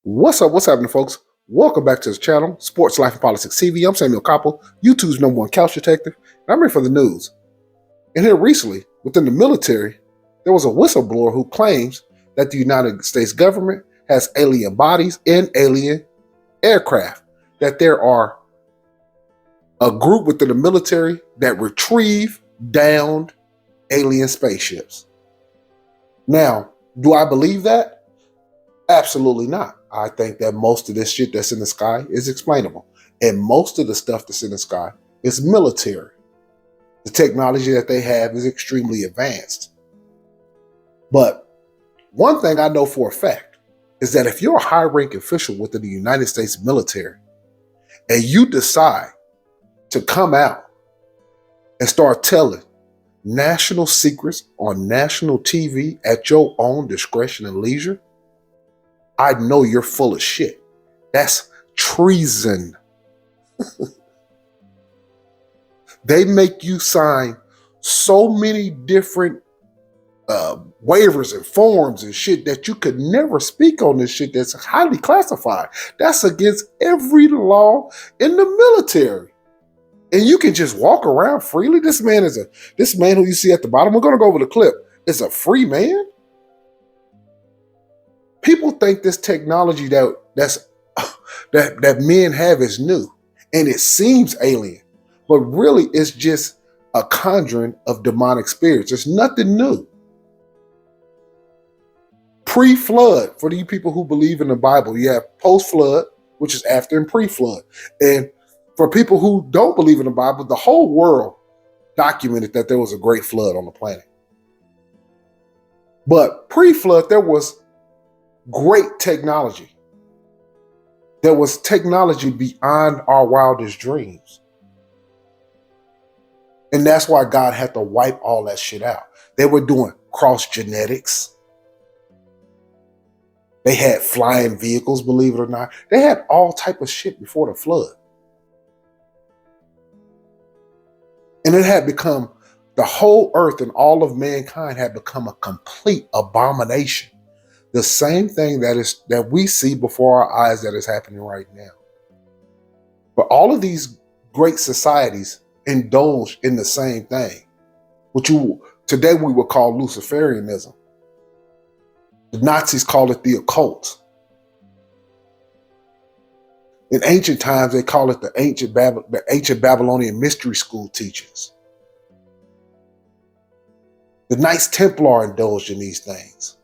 What's up? What's happening, folks? Welcome back to the channel, Sports Life and Politics TV. I'm Samuel Koppel, YouTube's #1 couch detective, and I'm ready for the news. And here recently, within the military, there was a whistleblower who claims that the United States government has alien bodies and alien aircraft, that there are a group within the military that retrieve downed alien spaceships. Now, do I believe that? Absolutely not. I think that most of this shit that's in the sky is explainable. And most of the stuff that's in the sky is military. The technology that they have is extremely advanced. But one thing I know for a fact is that if you're a high-ranking official within the United States military and you decide to come out and start telling national secrets on national TV at your own discretion and leisure, I know you're full of shit. That's treason. They make you sign so many different waivers and forms and shit that you could never speak on this shit that's highly classified. That's against every law in the military. And you can just walk around freely. This man who you see at the bottom, we're gonna go over the clip, is a free man. People think this technology that men have is new, and it seems alien, but really it's just a conjuring of demonic spirits. It's nothing new. Pre-flood, for you people who believe in the Bible, you have post-flood, which is after, and pre-flood. And for people who don't believe in the Bible, the whole world documented that there was a great flood on the planet. But pre-flood, there was great technology. There was technology beyond our wildest dreams. And that's why God had to wipe all that shit out. They were doing cross genetics. They had flying vehicles, believe it or not. They had all type of shit before the flood. And it had become, the whole earth and all of mankind had become a complete abomination. The same thing that we see before our eyes that is happening right now. But all of these great societies indulge in the same thing, which today we would call Luciferianism. The Nazis called it the occult. In ancient times, they call it the ancient Babylonian mystery school teachings. The Knights Templar indulged in these things.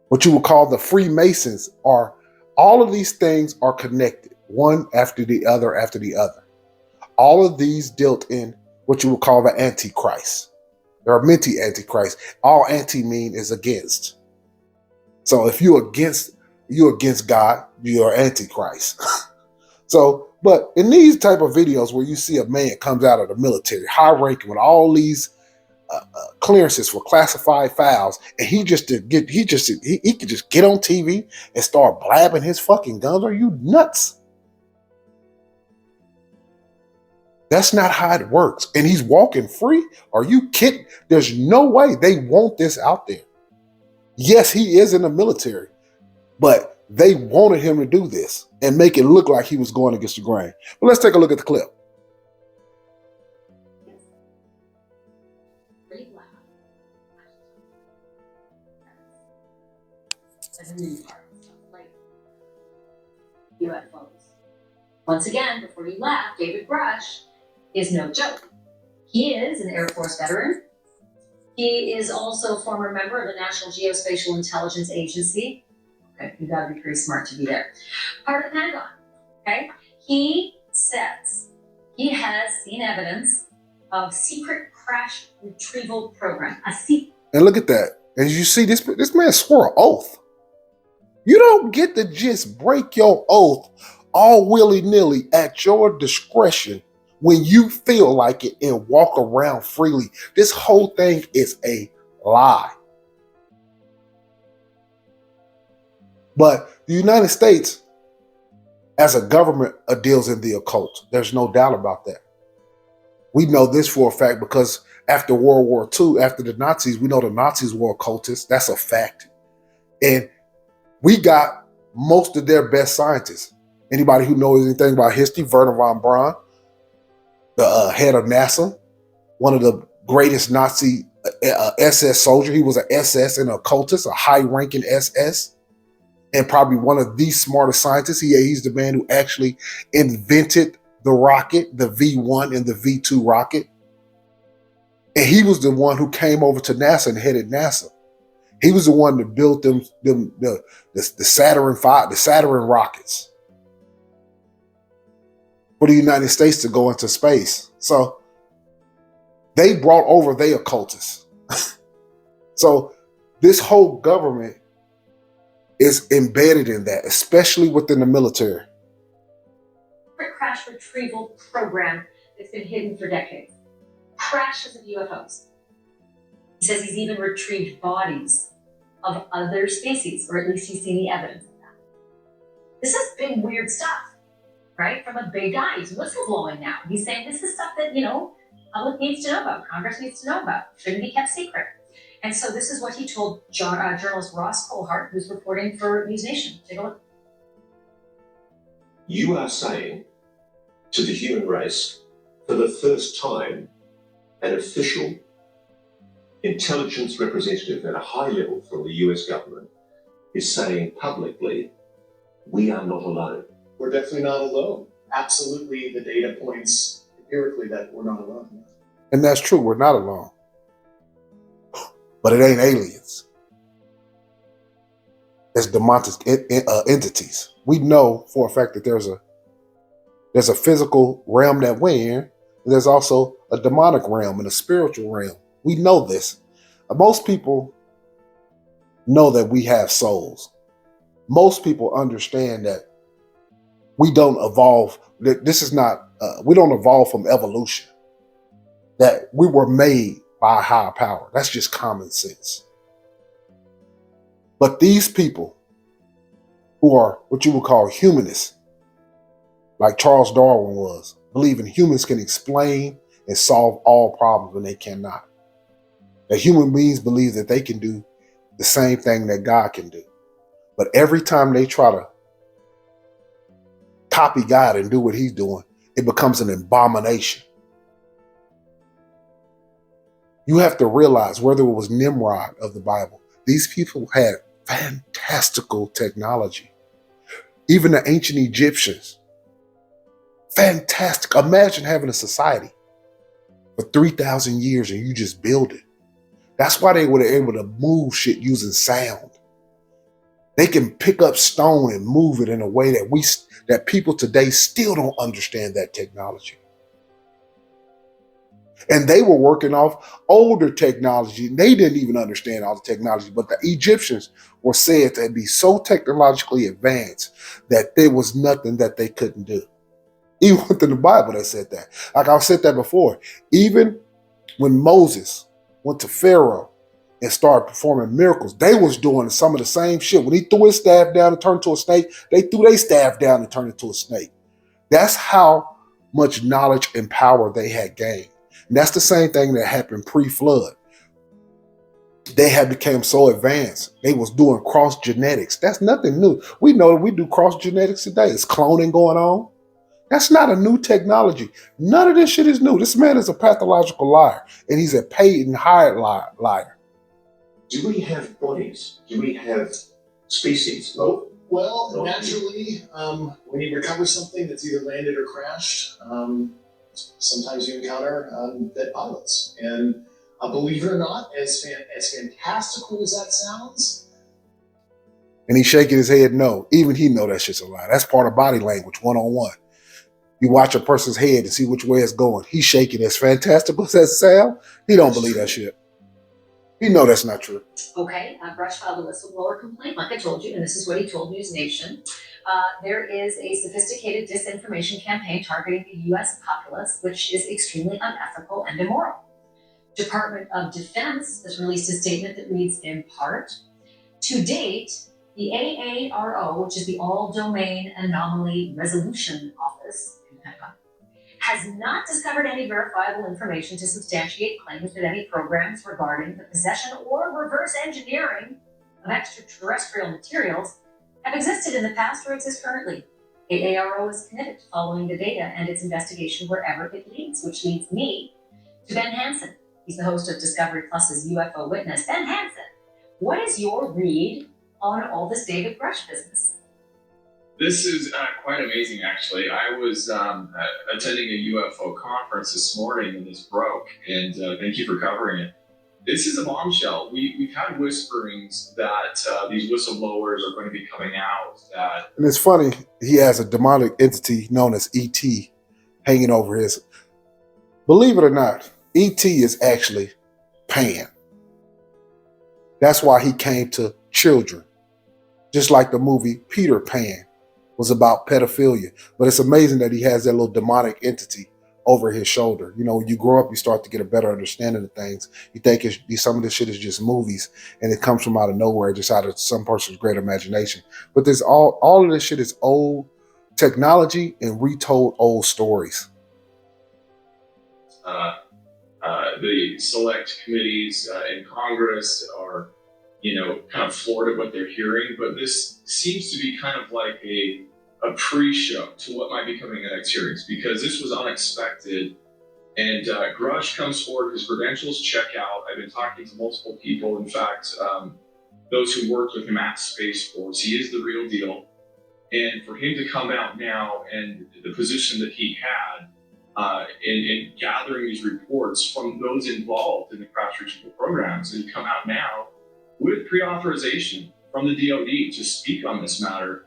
What you would call the Freemasons are, all of these things are connected, one after the other after the other. All of these dealt in what you would call the Antichrist. There are many Antichrists. All anti mean is against. So if you're against God, you're Antichrist. But in these type of videos where you see a man comes out of the military, high ranking with all these clearances for classified files, and he could just get on TV and start blabbing his fucking guns. Are you nuts? That's not how it works. And he's walking free. Are you kidding? There's no way they want this out there. Yes, he is in the military, but they wanted him to do this and make it look like he was going against the grain. But let's take a look at the clip. Like U.F.Os. Once again, before you laugh, David Brush is no joke. He is an Air Force veteran. He is also a former member of the National Geospatial Intelligence Agency. Okay, you gotta be pretty smart to be there. Part of the Pentagon. Okay, he says he has seen evidence of secret crash retrieval program. And look at that. As you see, this man swore an oath. You don't get to just break your oath all willy-nilly at your discretion when you feel like it and walk around freely. This whole thing is a lie. But the United States, as a government, deals in the occult. There's no doubt about that. We know this for a fact because after World War II, after the Nazis, we know the Nazis were occultists. That's a fact. And We got most of their best scientists. Anybody who knows anything about history, Werner von Braun, the head of NASA, one of the greatest Nazi SS soldier. He was an SS and an occultist, a high-ranking SS, and probably one of the smartest scientists. He's the man who actually invented the rocket, the V1 and the V2 rocket. And he was the one who came over to NASA and headed NASA. He was the one that built the Saturn V, the Saturn rockets for the United States to go into space. So they brought over their occultists. So this whole government is embedded in that, especially within the military. Crash retrieval program that's been hidden for decades. Crashes of UFOs. He says he's even retrieved bodies of other species, or at least he's seen the evidence of that. This is big, weird stuff, right? From a big guy. He's whistleblowing now. He's saying this is stuff that, public needs to know about, Congress needs to know about, shouldn't be kept secret. And so this is what he told journalist Ross Coulthart, who's reporting for News Nation. Take a look. You are saying to the human race, for the first time, an official intelligence representative at a high level from the US government is saying publicly, we are not alone. We're definitely not alone. Absolutely, the data points empirically that we're not alone. And that's true, we're not alone. But it ain't aliens. It's demonic entities. We know for a fact that there's a physical realm that we're in, and there's also a demonic realm and a spiritual realm. We know this. Most people know that we have souls. Most people understand that we don't evolve. That this is not, we don't evolve from evolution. That we were made by a higher power. That's just common sense. But these people who are what you would call humanists, like Charles Darwin was, believing humans can explain and solve all problems when they cannot. That human beings believe that they can do the same thing that God can do. But every time they try to copy God and do what he's doing, it becomes an abomination. You have to realize, whether it was Nimrod of the Bible, these people had fantastical technology. Even the ancient Egyptians, fantastic. Imagine having a society for 3,000 years and you just build it. That's why they were able to move shit using sound. They can pick up stone and move it in a way that people today still don't understand that technology. And they were working off older technology. They didn't even understand all the technology, but the Egyptians were said to be so technologically advanced that there was nothing that they couldn't do. Even within the Bible, they said that. Like I said that before, even when Moses went to Pharaoh and started performing miracles, they was doing some of the same shit. When he threw his staff down and turned into a snake, they threw their staff down and turned into a snake. That's how much knowledge and power they had gained. And that's the same thing that happened pre-flood. They had become so advanced. They was doing cross genetics. That's nothing new. We know that we do cross genetics today. It's cloning going on. That's not a new technology. None of this shit is new. This man is a pathological liar, and he's a paid and hired liar. Do we have bodies? Do we have species? Oh, well, naturally, when you recover something that's either landed or crashed, sometimes you encounter dead pilots. And believe it or not, as fantastical as that sounds. And he's shaking his head no. Even he know that shit's a lie. That's part of body language, one-on-one. You watch a person's head and see which way it's going. He's shaking as fantastical as that sound. He don't believe that shit. He know that's not true. Okay, Brush filed a whistleblower complaint, like I told you, and this is what he told News Nation. There is a sophisticated disinformation campaign targeting the U.S. populace, which is extremely unethical and immoral. Department of Defense has released a statement that reads in part, to date, the AARO, which is the All Domain Anomaly Resolution Office, has not discovered any verifiable information to substantiate claims that any programs regarding the possession or reverse engineering of extraterrestrial materials have existed in the past or exist currently. AARO is committed to following the data and its investigation wherever it leads, which leads me to Ben Hansen. He's the host of Discovery Plus's U.F.O. Witness. Ben Hansen, what is your read on all this David Grush business? This is quite amazing, actually. I was attending a UFO conference this morning when this broke, and thank you for covering it. This is a bombshell. We've had whisperings that these whistleblowers are going to be coming out. And it's funny, he has a demonic entity known as E.T. hanging over his. Believe it or not, E.T. is actually Pan. That's why he came to children. Just like the movie Peter Pan was about pedophilia. But it's amazing that he has that little demonic entity over his shoulder. You know, when you grow up, you start to get a better understanding of things. You think some of this shit is just movies, and it comes from out of nowhere, just out of some person's great imagination. But there's all of this shit is old technology and retold old stories. The select committees in Congress are, kind of floored at what they're hearing, but this seems to be kind of like a pre-show to what might be coming in the next hearings, because this was unexpected. And Grush comes forward, his credentials check out. I've been talking to multiple people. In fact, those who worked with him at Space Force, he is the real deal. And for him to come out now and the position that he had in gathering these reports from those involved in the crash retrieval programs, and come out now with pre-authorization from the DoD to speak on this matter,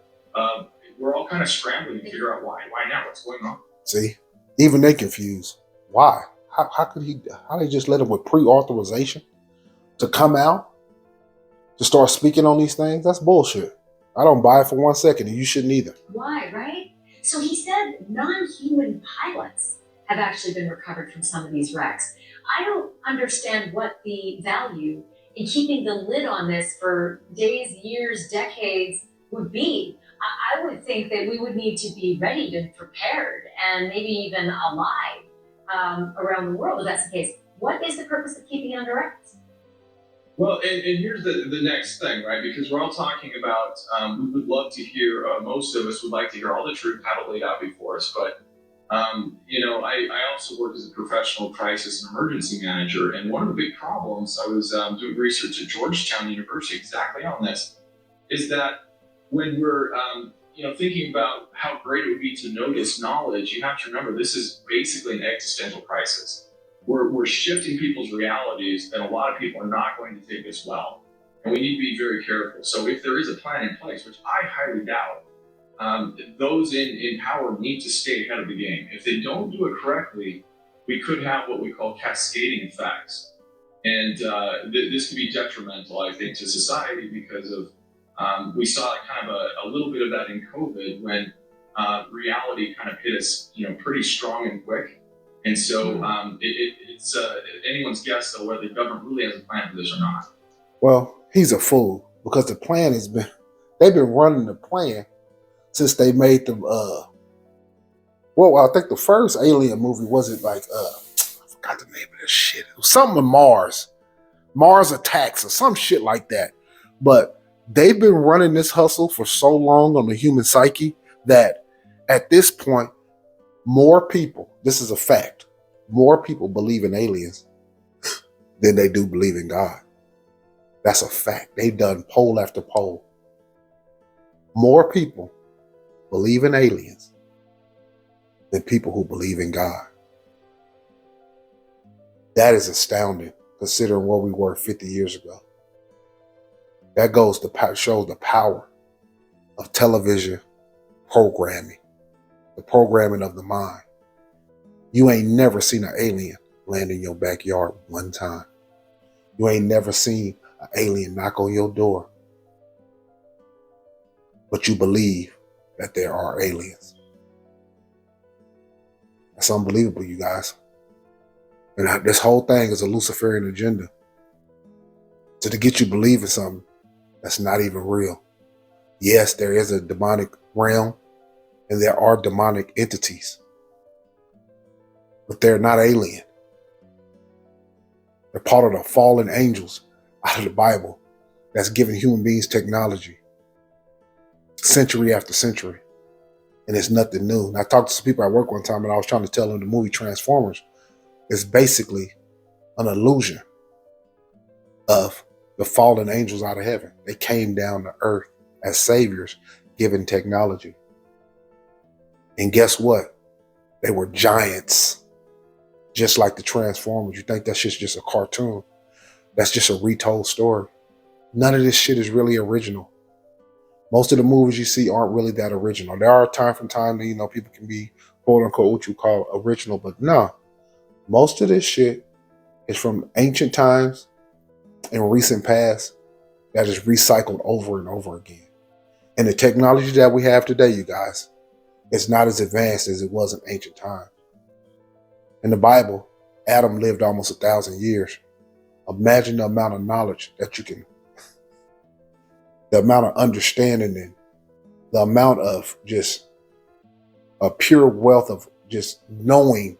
we're all kind of scrambling to figure out why now, what's going on. See, even they confused. Why? How they just let him with pre-authorization to come out to start speaking on these things? That's bullshit. I don't buy it for 1 second, and you shouldn't either. Why, right? So he said non-human pilots have actually been recovered from some of these wrecks. I don't understand what the value in keeping the lid on this for days, years, decades would be. I would think that we would need to be ready and prepared and maybe even alive around the world if that's the case. What is the purpose of keeping it under wraps? Well, and here's the next thing, right? Because we're all talking about, we would love to hear, most of us would like to hear all the truth, have it laid out before us. But, I also work as a professional crisis and emergency manager. And one of the big problems, I was doing research at Georgetown University exactly on this, is that when we're, thinking about how great it would be to know this knowledge, you have to remember this is basically an existential crisis. We're shifting people's realities, and a lot of people are not going to take this well. And we need to be very careful. So if there is a plan in place, which I highly doubt, those in power need to stay ahead of the game. If they don't do it correctly, we could have what we call cascading effects. And this could be detrimental, I think, to society because of, we saw kind of a little bit of that in COVID when reality kind of hit us, pretty strong and quick. And so it's anyone's guess, though, whether the government really has a plan for this or not. Well, he's a fool because the plan they've been running the plan since they made them. I think the first Alien movie wasn't like, I forgot the name of this shit. It was something with Mars Attacks or some shit like that. But they've been running this hustle for so long on the human psyche that at this point, more people, this is a fact, more people believe in aliens than they do believe in God. That's a fact. They've done poll after poll. More people believe in aliens than people who believe in God. That is astounding considering where we were 50 years ago. That shows the power of television programming, the programming of the mind. You ain't never seen an alien land in your backyard one time. You ain't never seen an alien knock on your door. But you believe that there are aliens. That's unbelievable, you guys. And this whole thing is a Luciferian agenda. To get you believing something that's not even real. Yes, there is a demonic realm and there are demonic entities, but they're not alien. They're part of the fallen angels out of the Bible that's giving human beings technology. century after century. And it's nothing new. And I talked to some people at work one time and I was trying to tell them the movie Transformers is basically an illusion of the fallen angels out of heaven. They came down to earth as saviors given technology. And guess what? They were giants, just like the Transformers. You think that shit's just a cartoon. That's just a retold story. None of this shit is really original. Most of the movies you see aren't really that original. There are time from time that, people can be quote unquote what you call original, but no. Most of this shit is from ancient times and recent past that is recycled over and over again. And the technology that we have today, you guys, is not as advanced as it was in ancient times. In the Bible, Adam lived almost 1,000 years. Imagine the amount of knowledge that you can, the amount of understanding and the amount of just a pure wealth of just knowing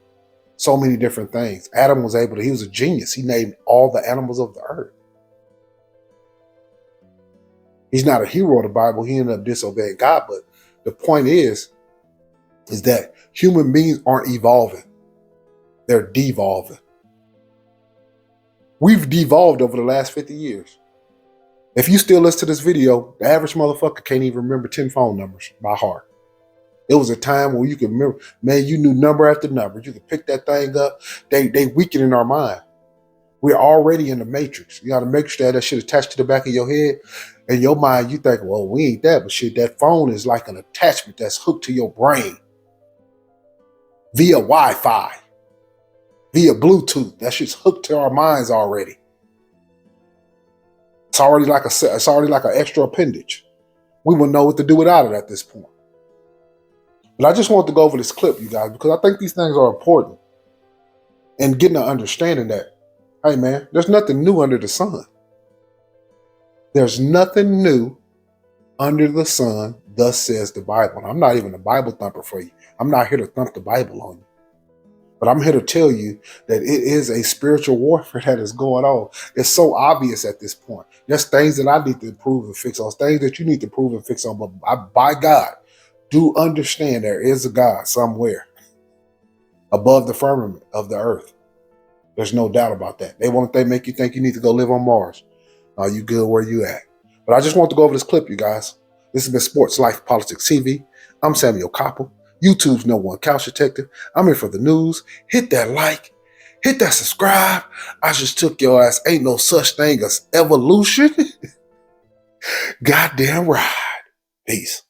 so many different things. Adam was he was a genius. He named all the animals of the earth. He's not a hero of the Bible. He ended up disobeying God. But the point is that human beings aren't evolving. They're devolving. We've devolved over the last 50 years. If you still listen to this video, the average motherfucker can't even remember 10 phone numbers by heart. It was a time where you could remember, man, you knew number after number. You could pick that thing up. They weaken in our mind. We're already in the matrix. You got to make sure that shit attached to the back of your head. In your mind, you think, well, we ain't that, but shit, that phone is like an attachment that's hooked to your brain via Wi-Fi, via Bluetooth. That shit's hooked to our minds already. It's already like an extra appendage. We will know what to do without it at this point. But I just want to go over this clip, you guys, because I think these things are important. And getting an understanding that, hey man, there's nothing new under the sun. There's nothing new under the sun, thus says the Bible. And I'm not even a Bible thumper for you. I'm not here to thump the Bible on you. But I'm here to tell you that it is a spiritual warfare that is going on. It's so obvious at this point. There's things that I need to improve and fix on, things that you need to improve and fix on. But by God, do understand there is a God somewhere above the firmament of the earth. There's no doubt about that. They make you think you need to go live on Mars. No, you good where you at. But I just want to go over this clip, you guys. This has been Sports Life Politics TV. I'm Samuel Koppel, YouTube's #1 couch detective. I'm here for the news. Hit that like. Hit that subscribe. I just took your ass. Ain't no such thing as evolution. Goddamn right. Peace.